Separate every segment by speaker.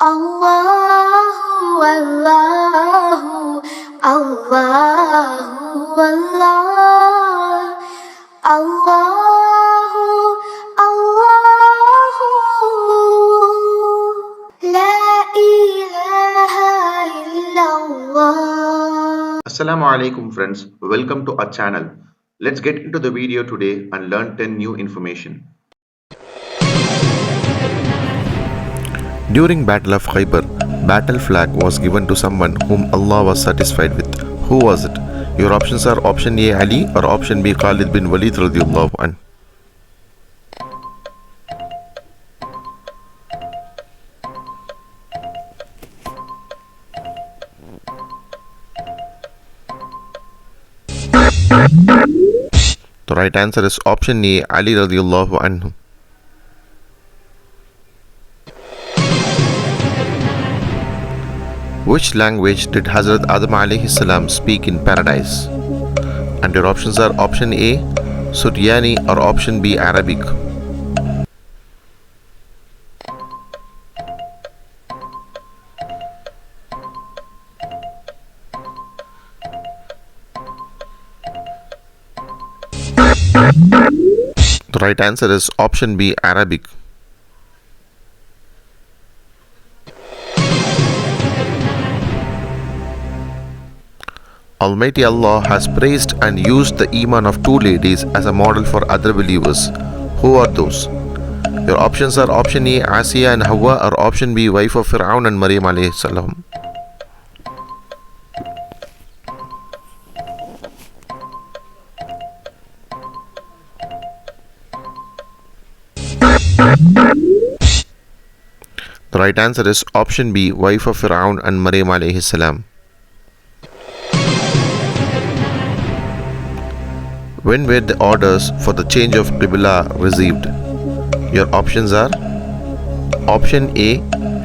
Speaker 1: Allahu, Allahu, Allahu, Allah. Allahu, Allahu, La ilaha illallah.
Speaker 2: Assalamu alaikum friends, welcome to our channel. Let's get into the video today and learn 10 new information.
Speaker 3: During Battle of Khaybar, battle flag was given to someone whom Allah was satisfied with. Who was it? Your options are option A Ali or option B Khalid bin Walid radiyallahu anhu. The right answer is option A Ali radiyallahu anhu. Which language did Hazrat Adam alayhi salam speak in paradise? And your options are option A Suryani or option B Arabic. The right answer is option B Arabic. Almighty Allah has praised and used the Iman of two ladies as a model for other believers. Who are those? Your options are option A Asiya and Hawa or option B wife of Fir'aun and Maryam alayhi salam. The right answer is option B wife of Fir'aun and Maryam alayhi salam. When were the orders for the change of Qibla received? Your options are option A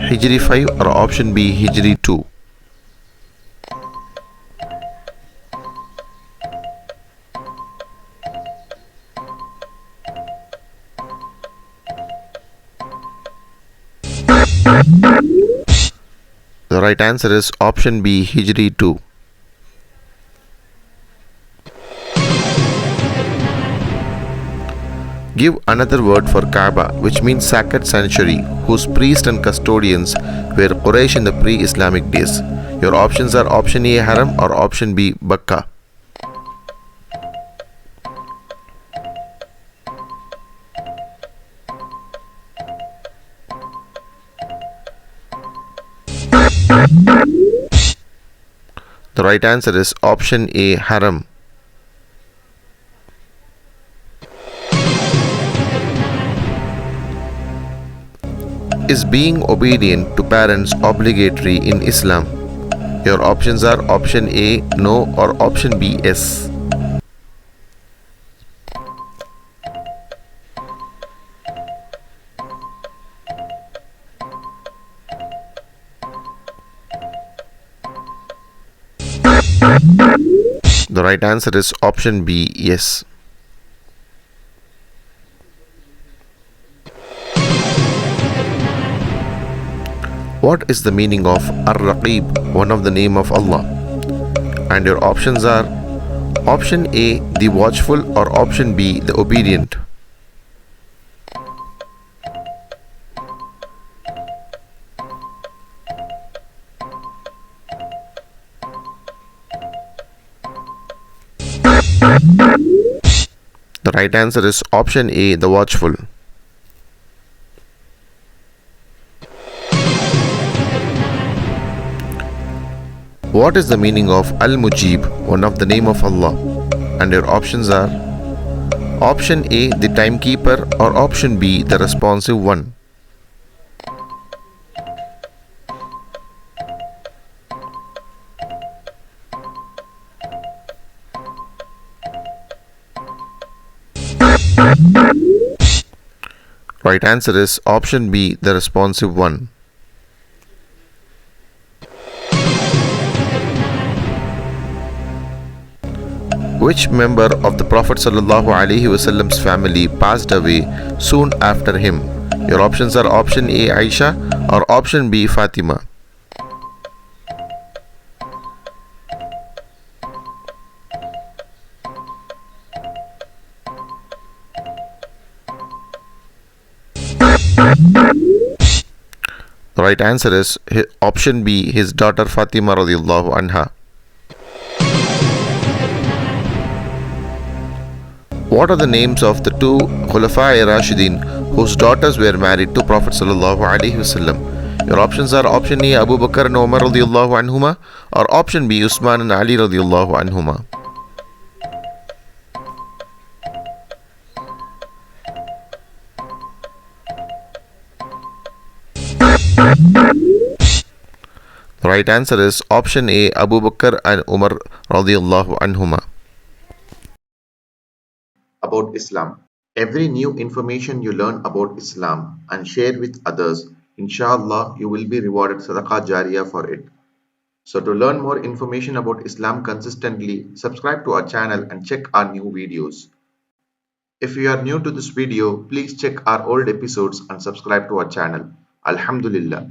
Speaker 3: Hijri 5 or option B Hijri 2. The right answer is option B Hijri 2. Give another word for Kaaba, which means sacred sanctuary, whose priests and custodians were Quraysh in the pre-Islamic days. Your options are option A Haram or option B Bakka. The right answer is option A Haram. Is being obedient to parents obligatory in Islam? Your options are option A no or option B yes. The right answer is option B yes. What is the meaning of Ar-Raqib, one of the name of Allah? And your options are option A the watchful or option B the obedient. The right answer is option A the watchful. What is the meaning of Al-Mujib, one of the name of Allah? And your options are option A the timekeeper or option B the responsive one. Right answer is option B the responsive one. Which member of the Prophet ﷺ's family passed away soon after him? Your options are option A Aisha or option B Fatima. The right answer is option B, his daughter Fatima radiallahu anha. What are the names of the two Khulafa'i Rashidin whose daughters were married to Prophet sallallahu alaihi wasallam? Your options are option A Abu Bakr and Umar radiallahu anhuma or option B Usman and Ali radiallahu anhuma. The right answer is option A Abu Bakr and Umar radiallahu anhuma.
Speaker 2: About Islam. Every new information you learn about Islam and share with others, inshallah, you will be rewarded sadaqah jariyah for it. So to learn more information about Islam consistently, subscribe to our channel and check our new videos. If you are new to this video, please check our old episodes and subscribe to our channel. Alhamdulillah.